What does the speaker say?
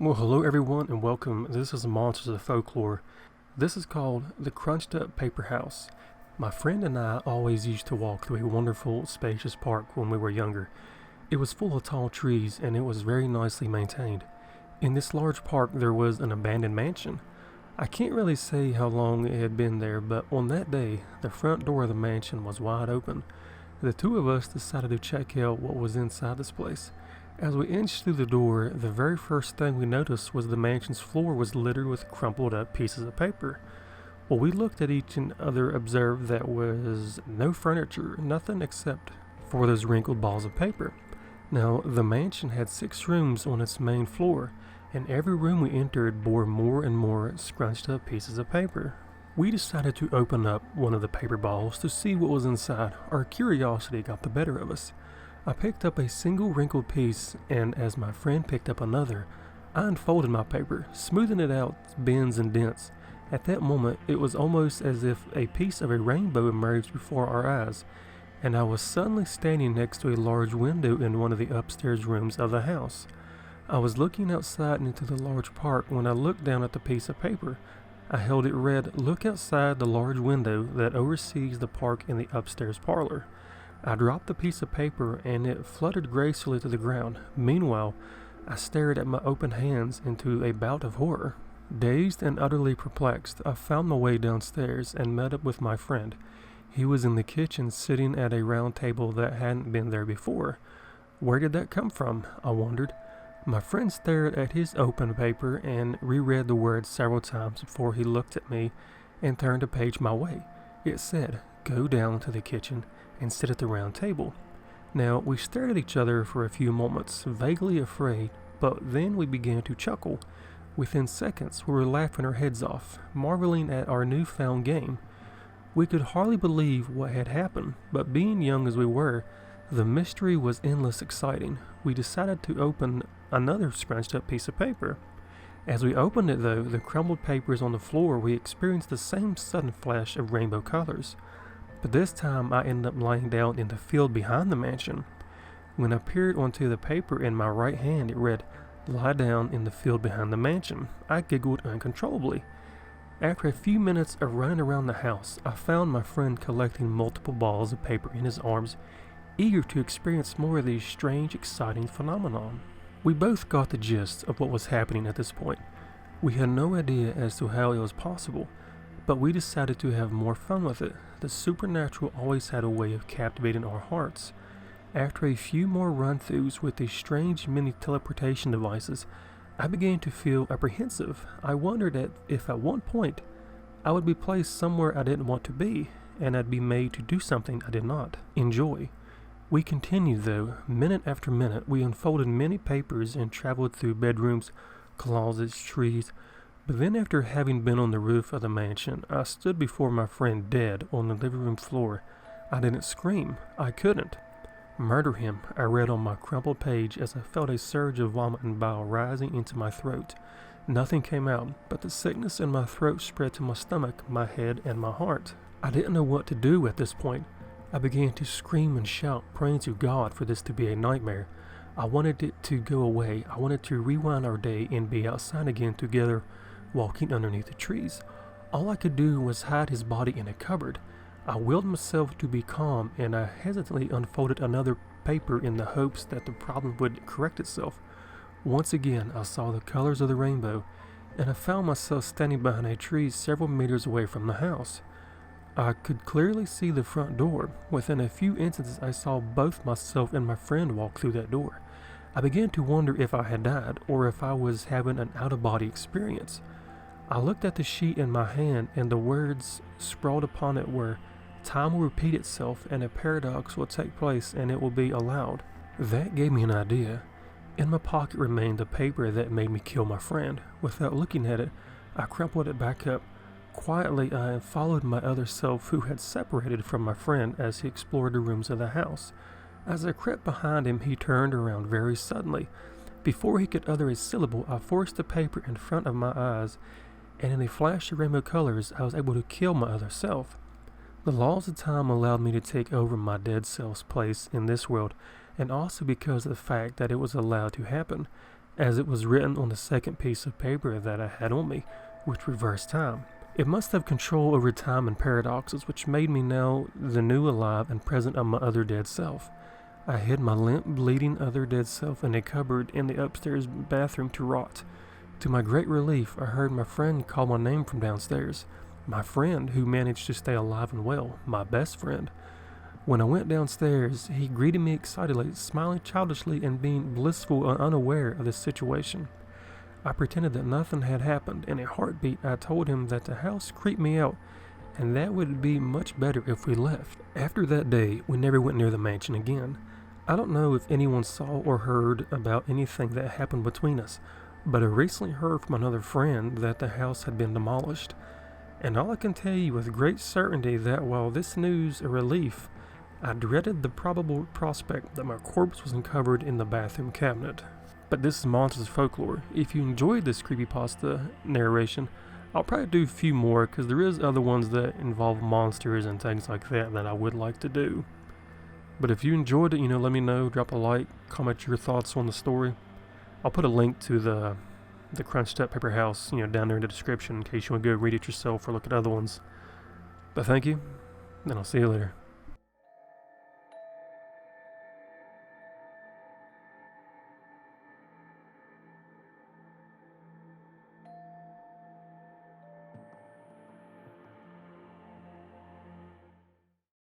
Well, hello everyone and welcome. This is Monsters of Folklore. This is called the Crunched Up Paper House. My friend and I always used to walk through a wonderful, spacious park when we were younger. It was full of tall trees and it was very nicely maintained. In this large park there was an abandoned mansion. I can't really say how long it had been there, but on that day, the front door of the mansion was wide open. The two of us decided to check out what was inside this place. As we inched through the door, the very first thing we noticed was the mansion's floor was littered with crumpled up pieces of paper. Well, we looked at each and other, observed that was no furniture, nothing except for those wrinkled balls of paper. Now, the mansion had 6 rooms on its main floor, and every room we entered bore more and more scrunched up pieces of paper. We decided to open up one of the paper balls to see what was inside. Our curiosity got the better of us. I picked up a single wrinkled piece, and as my friend picked up another, I unfolded my paper, smoothing it out bends and dents. At that moment, it was almost as if a piece of a rainbow emerged before our eyes, and I was suddenly standing next to a large window in one of the upstairs rooms of the house. I was looking outside into the large park when I looked down at the piece of paper. I held it read, "Look outside the large window that oversees the park in the upstairs parlor." I dropped the piece of paper and it fluttered gracefully to the ground. Meanwhile, I stared at my open hands into a bout of horror. Dazed and utterly perplexed, I found my way downstairs and met up with my friend. He was in the kitchen sitting at a round table that hadn't been there before. Where did that come from? I wondered. My friend stared at his open paper and reread the words several times before he looked at me and turned a page my way. It said, "Go down to the kitchen and sit at the round table." Now, we stared at each other for a few moments, vaguely afraid, but then we began to chuckle. Within seconds, we were laughing our heads off, marveling at our newfound game. We could hardly believe what had happened, but being young as we were, the mystery was endless exciting. We decided to open another scrunched up piece of paper. As we opened it though, the crumbled papers on the floor, we experienced the same sudden flash of rainbow colors. But this time I ended up lying down in the field behind the mansion. When I peered onto the paper in my right hand, it read, "Lie down in the field behind the mansion." I giggled uncontrollably. After a few minutes of running around the house, I found my friend collecting multiple balls of paper in his arms, eager to experience more of these strange, exciting phenomenon. We both got the gist of what was happening at this point. We had no idea as to how it was possible, but we decided to have more fun with it. The supernatural always had a way of captivating our hearts. After a few more run-throughs with these strange mini teleportation devices, I began to feel apprehensive. I wondered if at one point I would be placed somewhere I didn't want to be, and I'd be made to do something I did not enjoy. We continued though. Minute after minute, we unfolded many papers and traveled through bedrooms, closets, trees. But then after having been on the roof of the mansion, I stood before my friend dead on the living room floor. I didn't scream. I couldn't. "Murder him," I read on my crumpled page as I felt a surge of vomit and bile rising into my throat. Nothing came out, but the sickness in my throat spread to my stomach, my head, and my heart. I didn't know what to do at this point. I began to scream and shout, praying to God for this to be a nightmare. I wanted it to go away. I wanted to rewind our day and be outside again together, walking underneath the trees. All I could do was hide his body in a cupboard. I willed myself to be calm, and I hesitantly unfolded another paper in the hopes that the problem would correct itself. Once again, I saw the colors of the rainbow, and I found myself standing behind a tree several meters away from the house. I could clearly see the front door. Within a few instances, I saw both myself and my friend walk through that door. I began to wonder if I had died, or if I was having an out-of-body experience. I looked at the sheet in my hand, and the words sprawled upon it were, "Time will repeat itself, and a paradox will take place, and it will be allowed." That gave me an idea. In my pocket remained the paper that made me kill my friend. Without looking at it, I crumpled it back up. Quietly, I followed my other self, who had separated from my friend as he explored the rooms of the house. As I crept behind him, he turned around very suddenly. Before he could utter a syllable, I forced the paper in front of my eyes, and in a flash of rainbow colors, I was able to kill my other self. The laws of time allowed me to take over my dead self's place in this world, and also because of the fact that it was allowed to happen. as it was written on the second piece of paper that I had on me, which reversed time. It must have control over time and paradoxes, which made me now the new alive and present of my other dead self. I hid my limp, bleeding other dead self in a cupboard in the upstairs bathroom to rot. To my great relief, I heard my friend call my name from downstairs. My friend who managed to stay alive and well, my best friend. When I went downstairs, he greeted me excitedly, smiling childishly and being blissful and unaware of the situation. I pretended that nothing had happened. In a heartbeat, I told him that the house creeped me out, and that would be much better if we left. After that day, we never went near the mansion again. I don't know if anyone saw or heard about anything that happened between us, but I recently heard from another friend that the house had been demolished. And all I can tell you with great certainty that while this news a relief, I dreaded the probable prospect that my corpse was uncovered in the bathroom cabinet. But this is Monsters of Folklore. If you enjoyed this creepypasta narration, I'll probably do a few more because there is other ones that involve monsters and things like that I would like to do. But if you enjoyed it, let me know, drop a like, comment your thoughts on the story. I'll put a link to the crunched up paper house, down there in the description in case you want to go read it yourself or look at other ones. But thank you, and I'll see you later.